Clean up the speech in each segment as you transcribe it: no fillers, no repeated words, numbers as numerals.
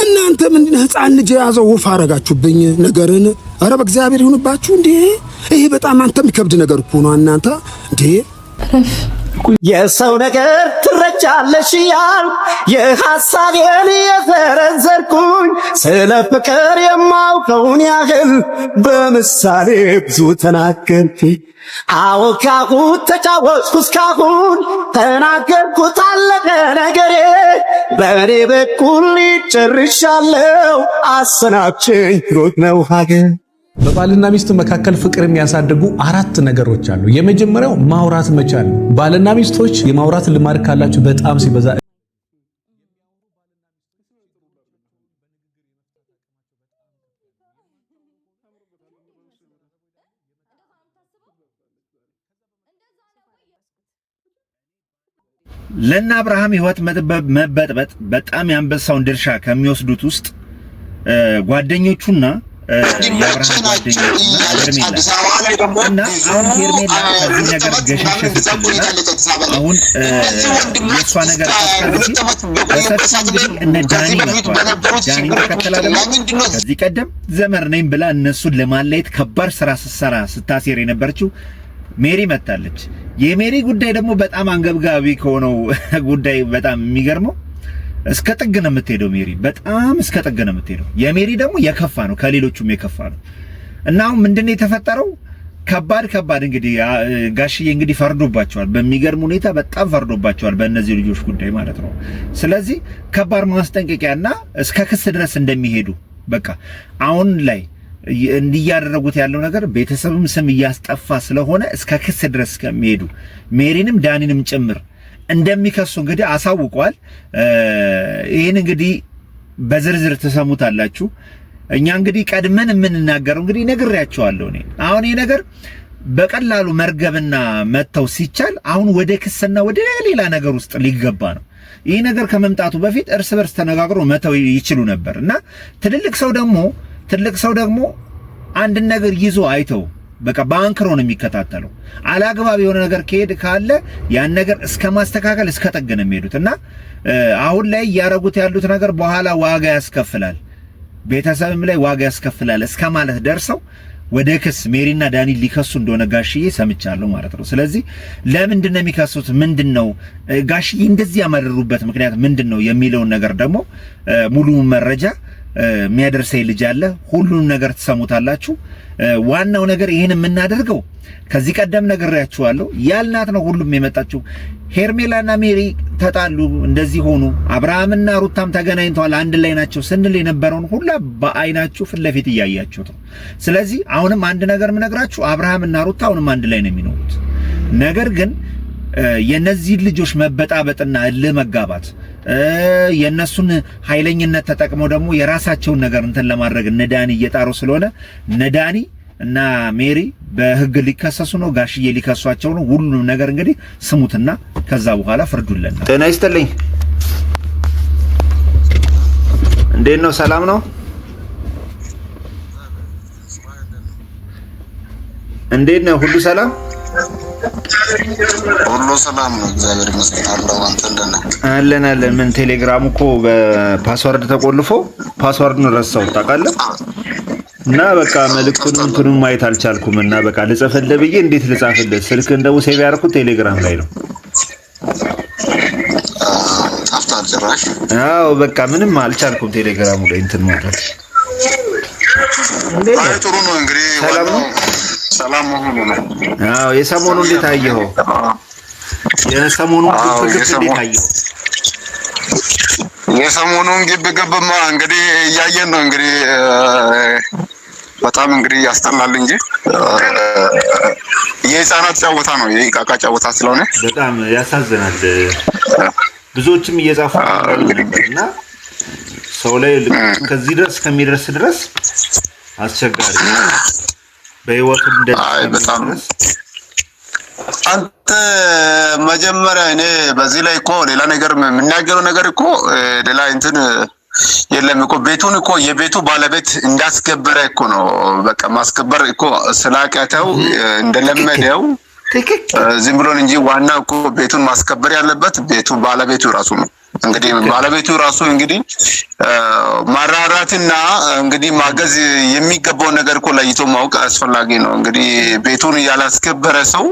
እናንተ ምን ህፃን ልጅ ያዘው ወፍ አረጋችሁብኝ ነገርን። ኧረ በእግዚአብሔር ይሁንባችሁ እንዴ! ይሄ በጣም አንተ የሚከብድ ነገር እኮ ነው እናንተ እንዴ! የሰው ነገር ትረጃለሽ ያል የሐሳቤን የፈረዘርኩኝ ስለ ፍቅር የማውቀውን ያህል በምሳሌ ብዙ ተናገርኩኝ። አወካሁት ተጫወትኩ እስካሁን ተናገርኩት አለቀ ነገሬ በእኔ በኩል ጨርሻለሁ አሰናብችኝ ሩቅ ነው ሀገር። በባልና ሚስት መካከል ፍቅር የሚያሳድጉ 4 ነገሮች አሉ። የመጀመሪያው ማውራት መቻል። ባልና ሚስቶች የማውራት ልማድ ካላችሁ በጣም ሲበዛ ለና አብርሃም ህይወት መበጥበጥ በጣም ያንበሳውን ድርሻ ከሚወስዱት ውስጥ ጓደኞቹና የአብርሃም ጓደኞቹ እና አሁን ሄርሜላ ከዚህ ነገር ገሸሽ ስትልና አሁን የእሷ ነገር አስከልሲ በሰፊ እንግዲህ እነ ዳኒ መጥቷል። ዳኒ ተከተላ ደግሞ ከዚህ ቀደም ዘመር ነኝ ብላ እነሱን ለማለየት ከባድ ስራ ስትሰራ ስታሴር የነበረችው ሜሪ መጣለች። የሜሪ ጉዳይ ደግሞ በጣም አንገብጋቢ ከሆነው ጉዳይ በጣም የሚገርመው እስከ ጥግ ነው የምትሄደው። ሜሪ በጣም እስከ ጥግ ነው የምትሄደው። የሜሪ ደግሞ የከፋ ነው፣ ከሌሎቹም የከፋ ነው። እና አሁን ምንድነው የተፈጠረው? ከባድ እንግዲህ ጋሽዬ እንግዲህ ፈርዶባቸዋል። በሚገርም ሁኔታ በጣም ፈርዶባቸዋል በእነዚህ ልጆች ጉዳይ ማለት ነው። ስለዚህ ከባድ ማስጠንቀቂያና እስከ ክስ ድረስ እንደሚሄዱ በቃ አሁን ላይ እንዲያደረጉት ያለው ነገር ቤተሰብም ስም እያስጠፋ ስለሆነ እስከ ክስ ድረስ ከሚሄዱ ሜሪንም ዳኒንም ጭምር እንደሚከሱ እንግዲህ አሳውቀዋል። ይሄን እንግዲህ በዝርዝር ተሰሙታላችሁ። እኛ እንግዲህ ቀድመን የምንናገረው እንግዲህ ነግሬያቸዋለሁ። እኔ አሁን ይሄ ነገር በቀላሉ መርገብና መተው ሲቻል አሁን ወደ ክስና ወደ ሌላ ነገር ውስጥ ሊገባ ነው። ይሄ ነገር ከመምጣቱ በፊት እርስ በርስ ተነጋግሮ መተው ይችሉ ነበር እና ትልቅ ሰው ደግሞ አንድ ነገር ይዞ አይተው በቃ ባንክሮ ነው የሚከታተለው። አላግባብ የሆነ ነገር ከሄድ ካለ ያን ነገር እስከ ማስተካከል እስከ ጠግ ነው የሚሄዱት እና አሁን ላይ ያረጉት ያሉት ነገር በኋላ ዋጋ ያስከፍላል፣ ቤተሰብም ላይ ዋጋ ያስከፍላል እስከ ማለት ደርሰው ወደ ክስ ሜሪና ዳኒ ሊከሱ እንደሆነ ጋሽዬ ሰምቻለሁ ማለት ነው። ስለዚህ ለምንድን ነው የሚከሱት? ምንድነው ጋሽዬ እንደዚህ ያመረሩበት ምክንያት ምንድነው የሚለውን ነገር ደግሞ ሙሉ መረጃ የሚያደርሰኝ ልጅ አለ። ሁሉንም ነገር ትሰሙታላችሁ። ዋናው ነገር ይሄን የምናደርገው ከዚህ ቀደም ነግሬያችኋለሁ ያልናት ነው። ሁሉም የመጣችው ሄርሜላና ሜሪ ተጣሉ፣ እንደዚህ ሆኑ፣ አብርሃምና ሩታም ተገናኝተዋል፣ አንድ ላይ ናቸው ስንል የነበረውን ሁላ በአይናችሁ ፊት ለፊት እያያችሁት ነው። ስለዚህ አሁንም አንድ ነገር የምነግራችሁ አብርሃምና ሩታ አሁንም አንድ ላይ ነው የሚኖሩት። ነገር ግን የነዚህ ልጆች መበጣበጥና እልህ መጋባት የነሱን ኃይለኝነት ተጠቅመው ደግሞ የራሳቸውን ነገር እንትን ለማድረግ ነዳኒ እየጣሩ ስለሆነ ነዳኒ እና ሜሪ በህግ ሊከሰሱ ነው። ጋሽዬ ሊከሷቸው ነው። ሁሉንም ነገር እንግዲህ ስሙትና ከዛ በኋላ ፍርዱልን። ጤና ይስጥልኝ። እንዴት ነው? ሰላም ነው? እንዴት ነው? ሁሉ ሰላም? ሁሉ ሰላም ነው፣ እግዚአብሔር ይመስገን። አንተ እንደነ አለን። ምን ቴሌግራሙ እኮ በፓስወርድ ተቆልፎ ፓስወርዱን ረሳው ታውቃለህ? እና በቃ መልእክቱን እንትኑን ማየት አልቻልኩም። እና በቃ ልጽፍልህ ብዬ እንዴት ልጻፍልህ? ስልክ እንደው ሴቭ ያደረኩት ቴሌግራም ላይ ነው። ጠፍቷል ጭራሽ። አዎ በቃ ምንም አልቻልኩም ቴሌግራሙ ላይ እንትን ማለት። ጥሩ ነው እንግዲህ ሰላም መሆኑ ነው። አዎ የሰሞኑ እንዴት አየኸው? የሰሞኑን ግብግብማ እንግዲህ እያየን ነው። እንግዲህ በጣም እንግዲህ ያስጠላል እንጂ የህፃናት ጨዋታ ነው፣ የቃቃ ጨዋታ ስለሆነ በጣም ያሳዝናል። ብዙዎችም እየጻፉ እና ሰው ላይ ከዚህ ድረስ ከሚደርስ ድረስ አስቸጋሪ በህይወቱ በጣም አንተ መጀመሪያ እኔ በዚህ ላይ እኮ ሌላ ነገር የምናገረው ነገር እኮ ሌላ እንትን የለም እኮ ቤቱን እኮ የቤቱ ባለቤት እንዳስከበረ እኮ ነው። በቃ ማስከበር እኮ ስላቃተው እንደለመደው ዝም ብሎን እንጂ ዋና እኮ ቤቱን ማስከበር ያለበት ቤቱ ባለቤቱ ራሱ ነው። እንግዲህ ባለቤቱ ራሱ እንግዲህ ማራራትና እንግዲህ ማገዝ የሚገባው ነገር እኮ ለይቶ ማወቅ አስፈላጊ ነው። እንግዲህ ቤቱን ያላስከበረ ሰው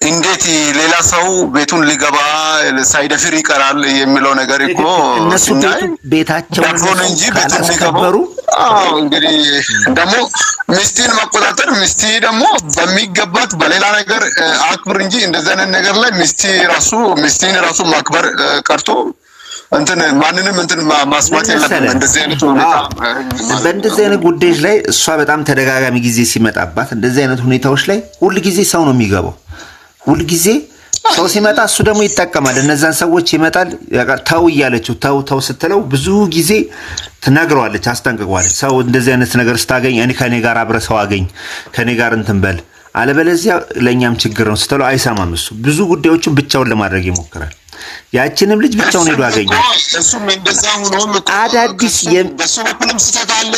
እንዴት ሌላ ሰው ቤቱን ሊገባ ሳይደፍር ይቀራል የሚለው ነገር እኮ እነሱ ቤታቸውን እንጂ ቤቱን ሊገባሩ እንግዲህ ደግሞ ሚስትን መቆጣጠር ሚስት ደግሞ በሚገባት በሌላ ነገር አክብር እንጂ እንደዛ ነገር ላይ ሚስትን ራሱ ማክበር ቀርቶ እንትን ማንንም እንትን ማስማት የለበትም። እንደዚህ አይነት ሁኔታ በእንደዚህ አይነት ጉዳዮች ላይ እሷ በጣም ተደጋጋሚ ጊዜ ሲመጣባት እንደዚህ አይነት ሁኔታዎች ላይ ሁሉ ጊዜ ሰው ነው የሚገባው። ሁሉ ጊዜ ሰው ሲመጣ እሱ ደግሞ ይጠቀማል። እነዛን ሰዎች ይመጣል ተው እያለችው ተው ስትለው ብዙ ጊዜ ትነግረዋለች፣ አስጠንቅቀዋለች። ሰው እንደዚህ አይነት ነገር ስታገኝ እኔ ከኔ ጋር አብረ ሰው አገኝ ከኔ ጋር እንትን በል አለበለዚያ ለኛም ችግር ነው ስትለው አይሰማም። እሱ ብዙ ጉዳዮችን ብቻውን ለማድረግ ይሞክራል። ያችንም ልጅ ብቻውን ሄዶ አገኘው። እሱም እንደዛ ሆኖ አዳዲስ በሱም ስተታለ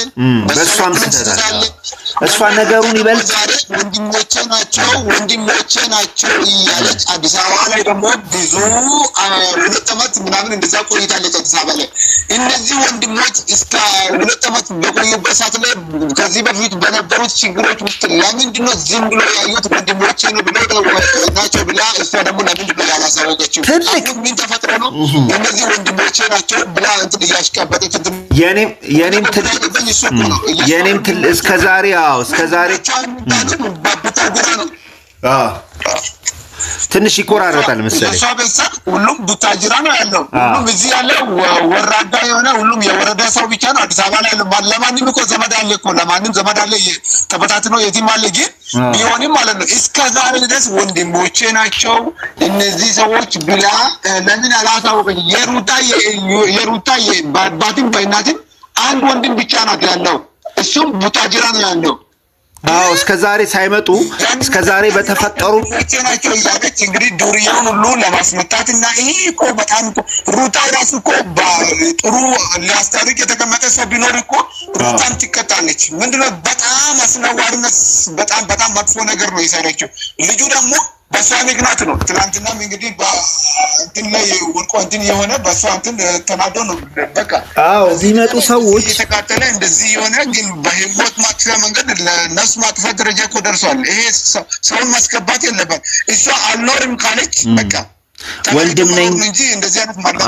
በሷም ስተታለ እሷ ነገሩን ይበልጥ ወንድሞቼ ናቸው እያለች አዲስ አበባ ላይ ደግሞ ብዙ 2 ዓመት ምናምን እንደዛ ቆይታለች አዲስ አበባ ላይ። እነዚህ ወንድሞች እስከ 2 ዓመት በቆዩበት ሰዓት ላይ ከዚህ በፊት በነበሩት ችግሮች ውስጥ ለምንድን ነው ዝም ብሎ ያዩት? ወንድሞቼ ነው ብለው ናቸው ብላ እሷ ደግሞ ለምንድን ነው ያላሳወቀችው? ምን ተፈጥሮ ነው እነዚህ ወንድሞቼ ናቸው ብላ እንትን እያሽቀበጠች የኔም እስከዛሬ ትንሽ ይቆራረጣል መሰለኝ። እሷ ቤተሰብ ሁሉም ቡታጅራ ነው ያለው። ሁሉም እዚህ ያለው ወራዳ የሆነ ሁሉም የወረዳ ሰው ብቻ ነው አዲስ አበባ ላይ ያለው። ለማንም እኮ ዘመድ አለ እኮ ለማንም ዘመድ አለ። ተበታትነው የትም አለ። ግን ቢሆንም ማለት ነው እስከ ዛሬ ድረስ ወንድሞቼ ናቸው እነዚህ ሰዎች ብላ ለምን አላሳወቀኝ? የሩታ በአባትም በእናትም አንድ ወንድም ብቻ ናት ያለው። እሱም ቡታጅራ ነው ያለው። እስከዛሬ ሳይመጡ እስከዛሬ በተፈጠሩ ናቸው እያለች እንግዲህ ዱርዬውን ሁሉ ለማስመጣትና ይሄ እኮ በጣም ሩታ ራሱ እኮ ጥሩ ሊያስታርቅ የተቀመጠ ሰው ቢኖር እኮ ሩታም ትቀጣለች። ምንድነው በጣም አስነዋሪነት በጣም መጥፎ ነገር ነው የሰረችው። ልጁ ደግሞ በሷ ምክንያት ነው። ትናንትናም እንግዲህ እንትን ላይ ወርቆ እንትን የሆነ በሷ እንትን ተናዶ ነው በቃ ቢመጡ ሰዎች የተቃጠለ እንደዚህ የሆነ ግን በህይወት ማጥፋት መንገድ ለነፍስ ማጥፋት ደረጃ እኮ ደርሷል። ይሄ ሰውን ማስገባት የለበት። እሷ አልኖርም ካለች በቃ ወንድም ነኝ እንጂ እንደዚህ አይነት ማለት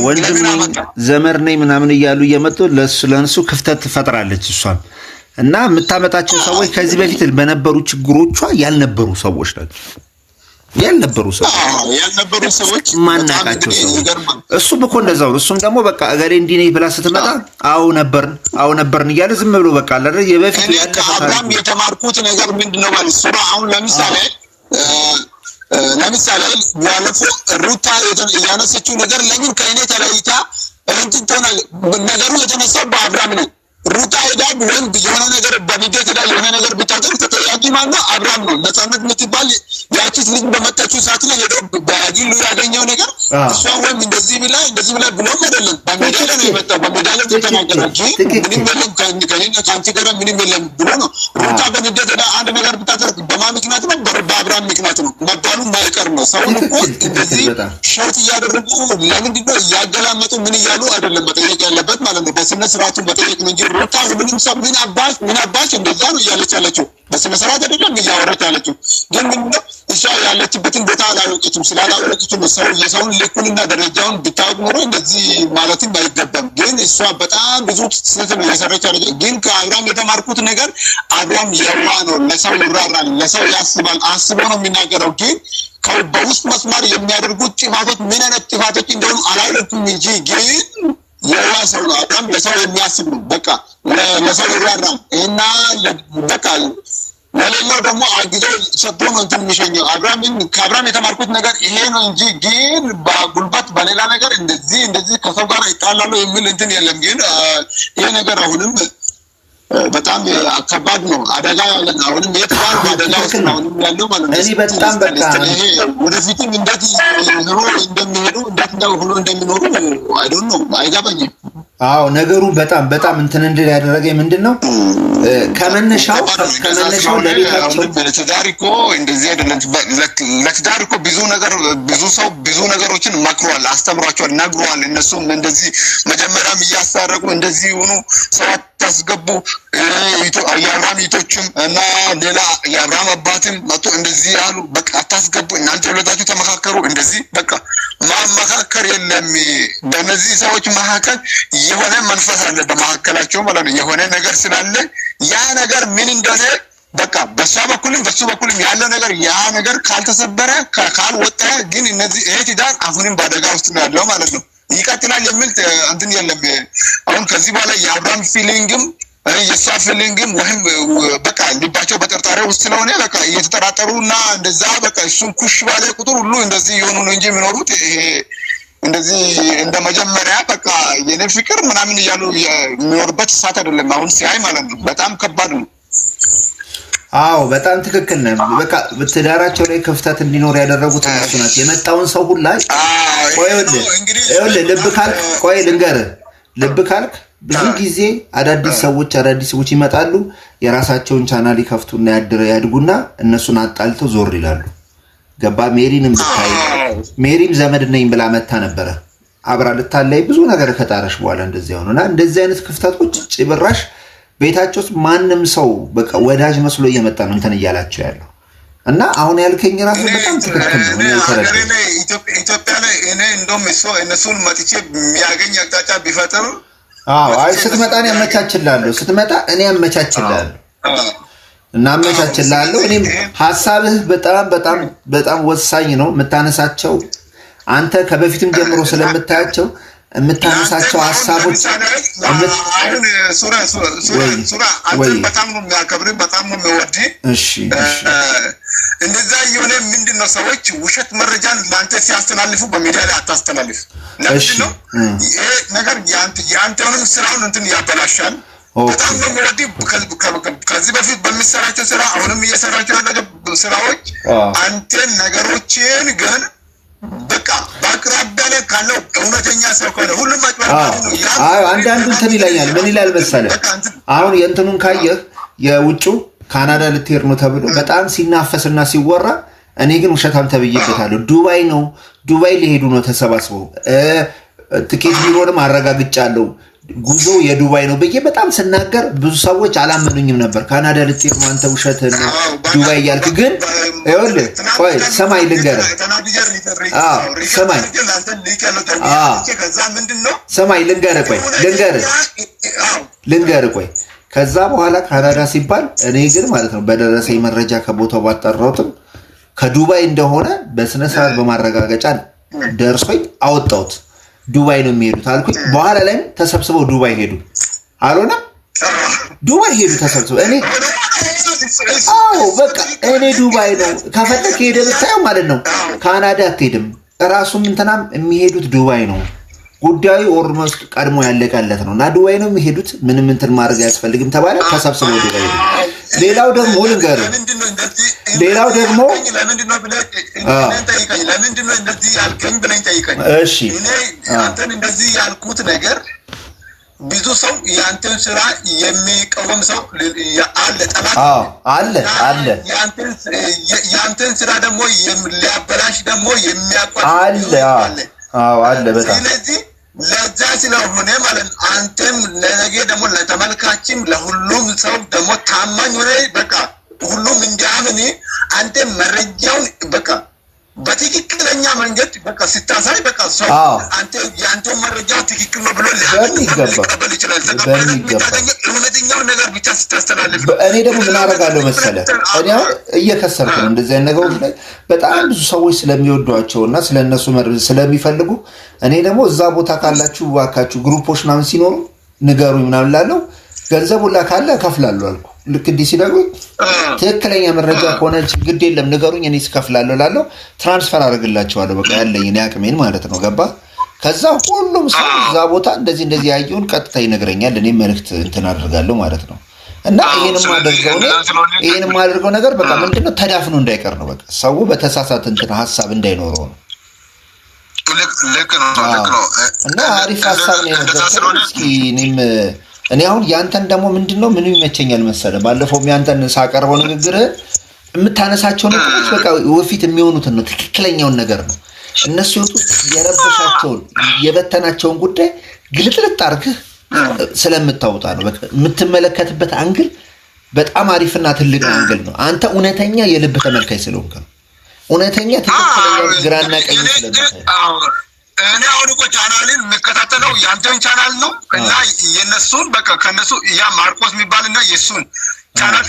ወንድም ነኝ ዘመር ነኝ ምናምን እያሉ እየመጡ ለእሱ ክፍተት ትፈጥራለች እሷን እና የምታመጣቸው ሰዎች ከዚህ በፊት በነበሩ ችግሮቿ ያልነበሩ ሰዎች ናቸው። ያልነበሩ ሰዎች ማናቃቸው ሰዎች እሱም እኮ እንደዛው እሱም ደግሞ በቃ እገሌ እንዲህ ነኝ ብላ ስትመጣ አው ነበርን እያለ ዝም ብሎ በቃ አለ የበፊት ያለፈታም የተማርኩት ነገር ምንድነው ማለት ሱራ አሁን ለምሳሌ ያለፈው ሩታ ያነሰችው ነገር ለምን ከእኔ ተለይታ እንትን ትሆናል? ነገሩ የተነሳው በአብርሃም ነው። ሩታ ሄዳል ወይም የሆነ ነገር በሚዲያ ሄዳ የሆነ ነገር ብታደርግ ተጠያቂ ማን ነው? አብርሃም ነው። ነፃነት የምትባል ያቺስ ልጅ በመጣችው ሰዓት ላይ ሄዶ በግሉ ያገኘው ነገር እሷ ወይም እንደዚህ ብላ ብሎም አይደለም በሚዲያ ላይ ነው የመጣው። በሚዲያ ላይ ተናገረ እንጂ ምንም የለም ከአንቺ ጋር ምንም የለም ብሎ ነው። ሩታ በሚዲያ ሄዳ አንድ ነገር ብታደርግ በማን ምክንያት ነው? በአብርሃም ምክንያት ነው መባሉ ማይቀር ነው። ሰውን እኮ እንደዚህ ሾት እያደረጉ ለምንድን ነው እያገላመጡ ምን እያሉ አይደለም መጠየቅ ያለበት ማለት ነው። በስነ ስርዓቱ መጠየቅ ነው እንጂ ሩታ ምንም ሰው ምን አባሽ እንደዛ ነው እያለች ያለችው በስነ ስርዓት አይደለም እያወራች ያለችው። ግን ምንድነው እሷ ያለችበትን ቦታ አላወቀችም። ስላላወቀችም ሰው የሰውን ልኩንና ደረጃውን ብታውቅ ኖሮ እንደዚህ ማለትም አይገባም። ግን እሷ በጣም ብዙ ስህተት ነው የሰራች ያለችው። ግን ከአብርሃም የተማርኩት ነገር አብርሃም የዋህ ነው፣ ለሰው ይራራል፣ ለሰው ያስባል፣ አስቦ ነው የሚናገረው። ግን በውስጥ መስመር የሚያደርጉት ጥፋቶች ምን አይነት ጥፋቶች እንደሆኑ አላወቅኩም እንጂ ግን የዋ ሰው ነው። አብርሃም ለሰው የሚያስብ ነው። በቃ ለሰው ይራራል እና በቃ ለሌላው ደግሞ አግዞ ሰጥቶ ነው እንትን የሚሸኘው። ከአብርሃም የተማርኩት ነገር ይሄ ነው እንጂ ግን በጉልበት በሌላ ነገር እንደዚህ ከሰው ጋር ይጣላሉ የሚል እንትን የለም። ግን ይሄ ነገር አሁንም በጣም ከባድ ነው። አደጋ ያለ አሁንም የትባል አደጋ ውስጥ ነው ያለው ማለት ነው። እዚህ በጣም በቃ ወደፊትም እንዴት ኑሮ እንደሚሄዱ እንዴት ሆኖ እንደሚኖሩ አይ ዶንት ኖ አይገባኝም። ነገሩ በጣም እንትን እንድል ያደረገኝ ምንድነው ከመነሻው ለቤታቸው ለትዳር እኮ እንደዚህ አይደለም። ለትዳር እኮ ብዙ ሰው ብዙ ነገሮችን መክሯል፣ አስተምሯቸዋል፣ ነግሯል። እነሱም እንደዚህ መጀመሪያም እያስታረቁ እንደዚህ ሆኑ፣ ሰው አታስገቡ። የአብርሃም ይቶችም እና ሌላ የአብርሃም አባትም መጥቶ እንደዚህ ያሉ፣ በቃ አታስገቡ፣ እናንተ ሁለታችሁ ተመካከሩ። እንደዚህ በቃ ማመካከር የለም። በእነዚህ ሰዎች መካከል የሆነ መንፈስ አለ በመካከላቸው ማለት ነው። የሆነ ነገር ስላለ ያ ነገር ምን እንደሆነ በቃ በሷ በኩልም በሱ በኩልም ያለ ነገር ያ ነገር ካልተሰበረ ካልወጣ ግን እነዚህ ትዳር አሁንም በአደጋ ውስጥ ነው ያለው ማለት ነው። ይቀጥላል የሚል እንትን የለም። አሁን ከዚህ በኋላ የአብርሃም ፊሊንግም የሷ ፊሊንግም ወይም በቃ ልባቸው በጥርጣሬ ውስጥ ስለሆነ በቃ እየተጠራጠሩና እንደዛ በቃ እሱን ኩሽ ባለ ቁጥር ሁሉ እንደዚህ የሆኑ ነው እንጂ የሚኖሩት እንደዚህ እንደ መጀመሪያ በቃ የኔ ፍቅር ምናምን እያሉ የሚኖርበት ሰዓት አይደለም አሁን ሲያይ ማለት ነው። በጣም ከባድ ነው። አዎ በጣም ትክክል ነህ። በቃ ትዳራቸው ላይ ክፍተት እንዲኖር ያደረጉት እነሱ ናቸው። የመጣውን ሰው ሁላ ልብ ካልክ ብዙ ጊዜ አዳዲስ ሰዎች ይመጣሉ፣ የራሳቸውን ቻናል ይከፍቱና ያድጉና እነሱን አጣልተው ዞር ይላሉ። ገባ? ሜሪንም ብታይ ሜሪም ዘመድ ነኝ ብላ መታ ነበረ አብራ ልታላይ ብዙ ነገር ከጣረሽ በኋላ እንደዚህ ሆነና እንደዚህ አይነት ክፍተቶች ጭብራሽ ቤታቸው ውስጥ ማንም ሰው በቃ ወዳጅ መስሎ እየመጣ ነው እንትን እያላቸው ያለው እና አሁን ያልከኝ ራሱ በጣም ትክክል ነው። ኢትዮጵያ ላይ እኔ እንደውም እነሱን መጥቼ የሚያገኝ አቅጣጫ ቢፈጥር አይ ስትመጣ እኔ አመቻችላለሁ፣ እኔ አመቻችላለሁ እና አመቻችላለሁ። እኔም ሐሳብህ በጣም ወሳኝ ነው። የምታነሳቸው አንተ ከበፊትም ጀምሮ ስለምታያቸው የምታነሳቸው ሐሳቦች አሁን ሱራ በጣም ነው የሚያከብር፣ በጣም ነው የሚወድ። እሺ እንደዛ የሆነ ምንድነው ሰዎች ውሸት መረጃን ለአንተ ሲያስተላልፉ በሚዲያ ላይ አታስተላልፍ። ለምንድነው ይሄ ነገር የአንተንም ስራውን እንትን ያበላሻል። በጣም ነው የሚወድ። ከዚህ በፊት በሚሰራቸው ስራ አሁንም እየሰራቸው ያለ ስራዎች አንተን ነገሮችን ግን በቃ በአቅራቢያ ላይ ካለው እውነተኛ ሰው ከሆነ ሁሉም አጭበርባሪ ነው። አንዳንዱ እንትን ይለኛል። ምን ይላል መሰለህ? አሁን የእንትኑን ካየህ የውጩ ካናዳ ልትሄድ ነው ተብሎ በጣም ሲናፈስና ሲወራ፣ እኔ ግን ውሸታም ተብዬበታለሁ። ዱባይ ሊሄዱ ነው ተሰባስበው፣ ትኬት ቢሮንም አረጋግጫለሁ፣ ጉዞ የዱባይ ነው ብዬ በጣም ስናገር ብዙ ሰዎች አላመኑኝም ነበር። ካናዳ ልትሄድ ነው አንተ ውሸትህን ነው ዱባይ እያልክ። ግን ይኸውልህ ቆይ ሰማይ ልንገርህ፣ ሰማይ ልንገርህ ቆይ ከዛ በኋላ ካናዳ ሲባል እኔ ግን ማለት ነው በደረሰኝ መረጃ ከቦታው ባጣራሁትም ከዱባይ እንደሆነ በስነ ስርዓት በማረጋገጫ ደርሶኝ አወጣሁት። ዱባይ ነው የሚሄዱት አልኩኝ። በኋላ ላይም ተሰብስበው ዱባይ ሄዱ። አልሆነም ዱባይ ሄዱ ተሰብስበው። በቃ እኔ ዱባይ ነው ከፈለክ ሄደ ብታየው ማለት ነው ካናዳ አትሄድም። ራሱም እንትናም የሚሄዱት ዱባይ ነው። ጉዳዩ ኦልሞስት ቀድሞ ያለቀለት ነው እና ዱባይ ነው የሚሄዱት። ምንም እንትን ማድረግ አያስፈልግም ተባለ። ተሰብስበው ዱባይ ሄዱ። ሌላው ደግሞ ልንገርህ፣ ለምንድነው እንደዚህ ያልከኝ ብለኝ ጠይቀኝ። እሺ አንተን እንደዚህ ያልኩት ነገር ብዙ ሰው ያንተን ስራ የሚቃወም ሰው አለ፣ ጠላት አለ። ያንተን ስራ ደግሞ ሊያበላሽ ደግሞ የሚያቋርጥ አለ በጣም። ስለዚህ ለዛ ስለሆነ ማለት አንተም ለነገ ደግሞ ለተመልካችም ለሁሉም ሰው ደግሞ ታማኝ ሆነ በቃ ሁሉም እንዲያምን አንተ መረጃውን በቃ በትክክለኛ መንገድ በቃ ስታሳይ በቃ ሰው አንተ ያንተ መረጃው ትክክል ነው ብሎ ሊቀበል ይችላል። እውነተኛውን ነገር ብቻ ስታስተላልፍ እኔ ደግሞ ምን አደርጋለሁ መሰለህ? እኔ አሁን እየከሰርኩ ነው እንደዚህ አይነት ነገሮች ላይ በጣም ብዙ ሰዎች ስለሚወዷቸውና ስለነሱ ስለሚፈልጉ እኔ ደግሞ እዛ ቦታ ካላችሁ እባካችሁ ግሩፖች ምናምን ሲኖሩ ንገሩኝ ምናምን ላለው ገንዘብ ሁላ ካለ እከፍላለሁ አልኩ። ልክ እንዲህ ሲነግሩኝ ትክክለኛ መረጃ ከሆነ ግድ የለም ንገሩኝ፣ እኔ እከፍላለሁ ላለው ትራንስፈር አደርግላቸዋለሁ። በቃ ያለኝን አቅሜን ማለት ነው። ገባ? ከዛ ሁሉም ሰው እዛ ቦታ እንደዚህ ያየውን ቀጥታ ይነግረኛል። እኔ መልእክት እንትን አደርጋለሁ ማለት ነው። እና ይሄንም አድርገው ነገር በቃ ምንድነው ተዳፍኖ እንዳይቀር ነው። በቃ ሰው በተሳሳተ እንትን ሐሳብ እንዳይኖረው ነው። ልክ ነው። እና አሪፍ ሐሳብ ነው የነገርከኝ። እስኪ እኔም እኔ አሁን ያንተን ደግሞ ምንድነው ምን ይመቸኛል መሰለህ፣ ባለፈው ያንተን ሳቀርበው ንግግር የምታነሳቸው ነገሮች በቃ ወፊት የሚሆኑትን ነው፣ ትክክለኛውን ነገር ነው። እነሱ ይወጡት የረበሻቸውን የበተናቸውን ጉዳይ ግልጥልጥ አድርገህ ስለምታወጣ ነው። በቃ የምትመለከትበት አንግል በጣም አሪፍና ትልቅ አንግል ነው። አንተ እውነተኛ የልብ ተመልካይ ስለሆንክ ነው። እውነተኛ ትክክለኛ ግራና ቀኝ ስለምታይ እኔ አሁን እኮ ቻናልን የምከታተለው የአንተን ቻናል ነው እና የነሱን በቃ ከነሱ ያ ማርቆስ የሚባልና የሱን ቻናል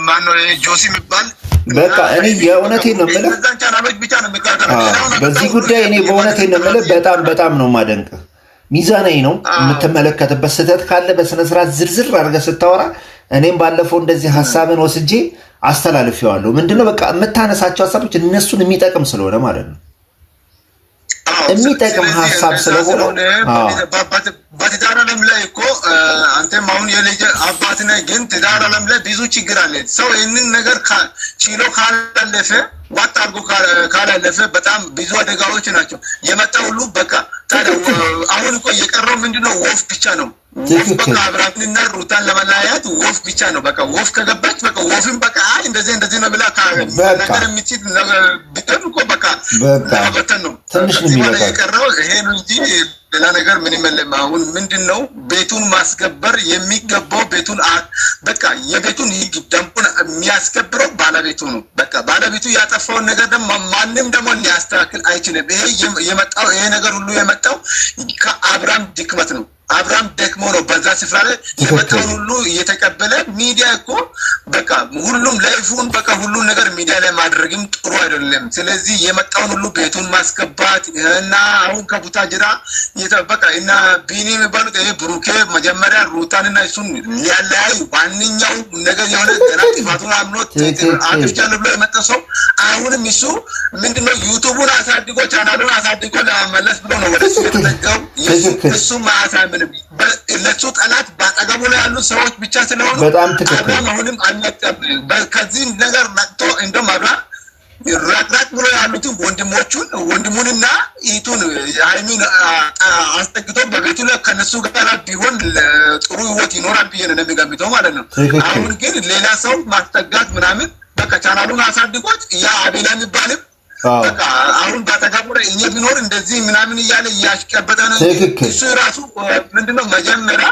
ማነው ጆሲ የሚባል በቃ እኔ የእውነቴን ነው የምልህ፣ ቻናሎች ብቻ ነው የምከታተለው። በዚህ ጉዳይ እኔ በእውነቴን ነው የምልህ፣ በጣም ነው የማደንቅህ። ሚዛናዊ ነው የምትመለከትበት። ስህተት ካለ በስነ ስርዓት ዝርዝር አድርገህ ስታወራ እኔም ባለፈው እንደዚህ ሀሳብን ወስጄ አስተላልፌዋለሁ። ምንድነው በቃ የምታነሳቸው ሀሳቦች እነሱን የሚጠቅም ስለሆነ ማለት ነው፣ የሚጠቅም ሀሳብ ስለሆነ በትዳር ዓለም ላይ እኮ አንተም አሁን የልጅ አባት ነህ፣ ግን ትዳር ዓለም ላይ ብዙ ችግር አለ። ሰው ይህንን ነገር ችሎ ካላለፈ ዋጥ አድርጎ ካላለፈ በጣም ብዙ አደጋዎች ናቸው የመጣ ሁሉ በቃ አሁን እኮ የቀረው ምንድነው ወፍ ብቻ ነው። ወፍ በቃ አብራምንና ሩታን ለመለያየት ወፍ ብቻ ነው። በቃ ወፍ ከገባች በቃ ወፍን በቃ እንደዚህ ነው ብላ ነገር የምትችል ብትል እኮ በቃ ለመበተን ነው። የቀረው ይሄ ነው እንጂ ሌላ ነገር ምን ይመለም። አሁን ምንድነው ቤቱን ማስከበር የሚገባው ቤቱን በቃ የቤቱን ህግ ደንቡን የሚያስከብረው ባለቤቱ ነው። በቃ ባለቤቱ ያጠፋውን ነገር ደግሞ ማንም ደግሞ ሊያስተካክል አይችልም። ይሄ የመጣው ይሄ ነገር ሁሉ የመጣው ከአብርሃም ድክመት ነው። አብርሃም ደክሞ ነው በዛ ስፍራ ላይ የመጣውን ሁሉ እየተቀበለ ሚዲያ እኮ በቃ ሁሉም ላይፉን በቃ ሁሉን ነገር ሚዲያ ላይ ማድረግም ጥሩ አይደለም። ስለዚህ የመጣውን ሁሉ ቤቱን ማስገባት እና አሁን ከቡታጅራ በቃ እና ቢኒ የሚባሉት ይሄ ብሩኬ መጀመሪያ ሩታንና እሱን ሊያለያዩ ዋነኛው ነገር የሆነ ገና ጥፋቱን አምኖት አጥፍቻለሁ ብሎ የመጣ ሰው አሁንም እሱ ምንድነው ዩቱቡን አሳድጎ ቻናሉን አሳድጎ ለመመለስ ብሎ ነው ወደ እሱ የተጠጋው። እሱ ማሳምን ለሱ ጠላት ባጠገቡ ላይ ያሉ ሰዎች ብቻ ስለሆኑ በጣም ትክክል። አሁንም አልመጣም ከዚህ ነገር መጥቶ እንደውም አብርሃም ራቅ ብሎ ያሉትን ወንድሙንና ኢቱን ሃይሚን አስጠግቶ በቤቱ ላይ ከነሱ ጋር ቢሆን ጥሩ ህይወት ይኖራል ብዬ ነው የሚገምተው ማለት ነው። አሁን ግን ሌላ ሰው ማስጠጋት ምናምን በቃ ቻናሉን አሳድጎት ያ አቤላ የሚባልም በቃ አሁን ባጠገቡ ላይ እኛ ቢኖር እንደዚህ ምናምን እያለ እያሽቀበጠ ነው። እሱ ራሱ ምንድነው መጀመሪያ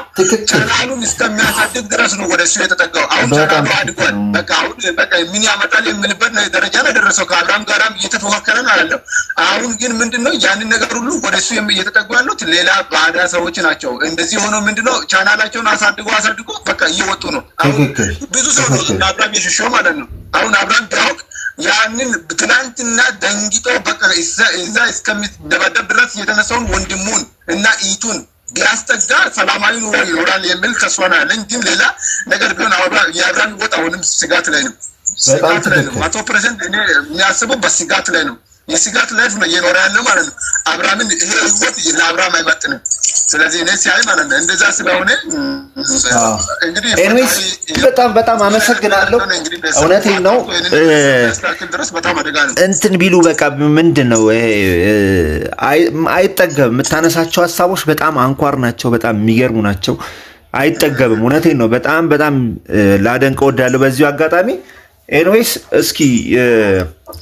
ቻናሉን እስከሚያሳድግ ድረስ ነው ወደ እሱ የተጠጋው። አሁን ቻናሉ አድጓል። በቃ አሁን በቃ ምን ያመጣል የምልበት ደረጃ ላይ ደረሰው። ከአብርሃም ጋራም እየተፎካከረ ነው ያለው። አሁን ግን ምንድነው ያንን ነገር ሁሉ ወደ እሱ እየተጠጉ ያሉት ሌላ ባዳ ሰዎች ናቸው። እንደዚህ ሆኖ ምንድነው ቻናላቸውን አሳድጎ በቃ እየወጡ ነው። አሁን ብዙ ሰው ነው አብርሃም የሸሸው ማለት ነው። አሁን አብርሃም ቢያውቅ ያንን ትናንትና ደንግጦ በቃ እዛ እስከሚደበደብ ድረስ የተነሳውን ወንድሙን እና ኢቱን ቢያስጠጋ ሰላማዊ ኑሮ ይኖራል የሚል ተስፋ ነው ያለኝ። ግን ሌላ ነገር ቢሆን የአብርሃም ሕይወት አሁንም ስጋት ላይ ነው። 100% እኔ የሚያስበው በስጋት ላይ ነው። የስጋት ላይፍ ነው እየኖረ ያለው ማለት ነው። አብርሃምን ይሄ ሕይወት ለአብርሃም አይመጥንም። ስለዚህ እኔ ሲያይ ማለት ነው እንደዛ ስለሆነ እንግዲህ በጣም አመሰግናለሁ። እውነቴን ነው እንትን ቢሉ በቃ ምንድን ነው አይጠገብም። የምታነሳቸው ሀሳቦች በጣም አንኳር ናቸው፣ በጣም የሚገርሙ ናቸው። አይጠገብም። እውነቴን ነው። በጣም ላደንቅ እወዳለሁ በዚሁ አጋጣሚ። ኤንዌይስ እስኪ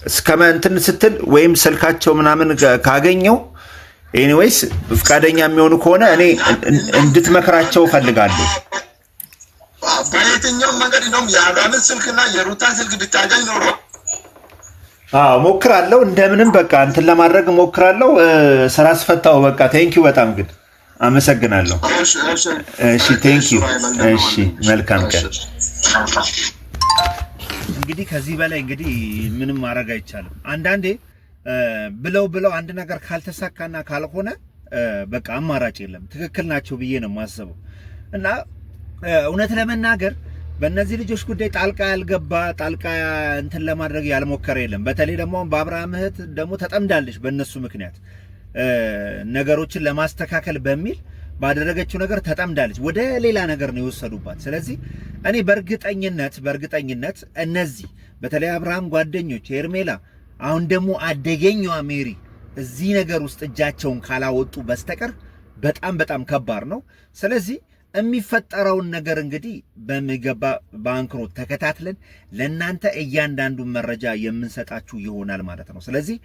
እስከመንትን ስትል ወይም ስልካቸው ምናምን ካገኘው ኤኒዌይስ ፍቃደኛ የሚሆኑ ከሆነ እኔ እንድትመክራቸው ፈልጋለሁ። በየትኛውም መንገድ ነው የአብርሃምን ስልክና የሩታን ስልክ ብታገኝ ኖሮ ሞክራለሁ። እንደምንም በቃ እንትን ለማድረግ ሞክራለሁ። ስራ አስፈታው። በቃ ቴንኪው። በጣም ግን አመሰግናለሁ። እሺ ቴንኪው። እሺ መልካም ቀን። እንግዲህ ከዚህ በላይ እንግዲህ ምንም ማድረግ አይቻልም። አንዳንዴ ብለው አንድ ነገር ካልተሳካና ካልሆነ በቃ አማራጭ የለም። ትክክል ናቸው ብዬ ነው የማስበው። እና እውነት ለመናገር በእነዚህ ልጆች ጉዳይ ጣልቃ ያልገባ ጣልቃ እንትን ለማድረግ ያልሞከረ የለም። በተለይ ደግሞ በአብርሃም እህት ደግሞ ተጠምዳለች። በእነሱ ምክንያት ነገሮችን ለማስተካከል በሚል ባደረገችው ነገር ተጠምዳለች። ወደ ሌላ ነገር ነው የወሰዱባት። ስለዚህ እኔ በእርግጠኝነት እነዚህ በተለይ አብርሃም ጓደኞች ሄርሜላ፣ አሁን ደግሞ አደገኛዋ ሜሪ እዚህ ነገር ውስጥ እጃቸውን ካላወጡ በስተቀር በጣም ከባድ ነው። ስለዚህ የሚፈጠረውን ነገር እንግዲህ በሚገባ በአንክሮት ተከታትለን ለእናንተ እያንዳንዱን መረጃ የምንሰጣችሁ ይሆናል ማለት ነው። ስለዚህ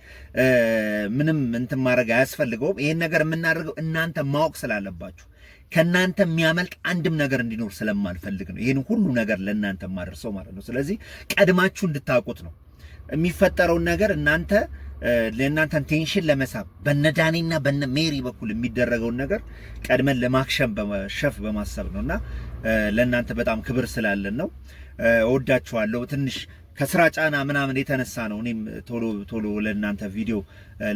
ምንም እንትን ማድረግ አያስፈልገውም። ይሄን ነገር የምናደርገው እናንተ ማወቅ ስላለባችሁ ከናንተ የሚያመልጥ አንድም ነገር እንዲኖር ስለማልፈልግ ነው ይሄን ሁሉ ነገር ለእናንተ ማድረሰው ማለት ነው። ስለዚህ ቀድማችሁ እንድታውቁት ነው የሚፈጠረውን ነገር እናንተ ለእናንተን ቴንሽን ለመሳብ በነዳኒና በነሜሪ በኩል የሚደረገውን ነገር ቀድመን ለማክሸም በመሸፍ በማሰብ ነውና ለእናንተ በጣም ክብር ስላለን ነው። እወዳችኋለሁ። ትንሽ ከስራ ጫና ምናምን የተነሳ ነው እኔም ቶሎ ለእናንተ ቪዲዮ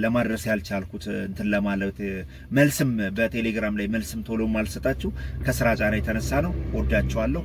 ለማድረስ ያልቻልኩት እንትን ለማለት መልስም በቴሌግራም ላይ መልስም ቶሎ ማልሰጣችሁ ከስራ ጫና የተነሳ ነው። እወዳችኋለሁ።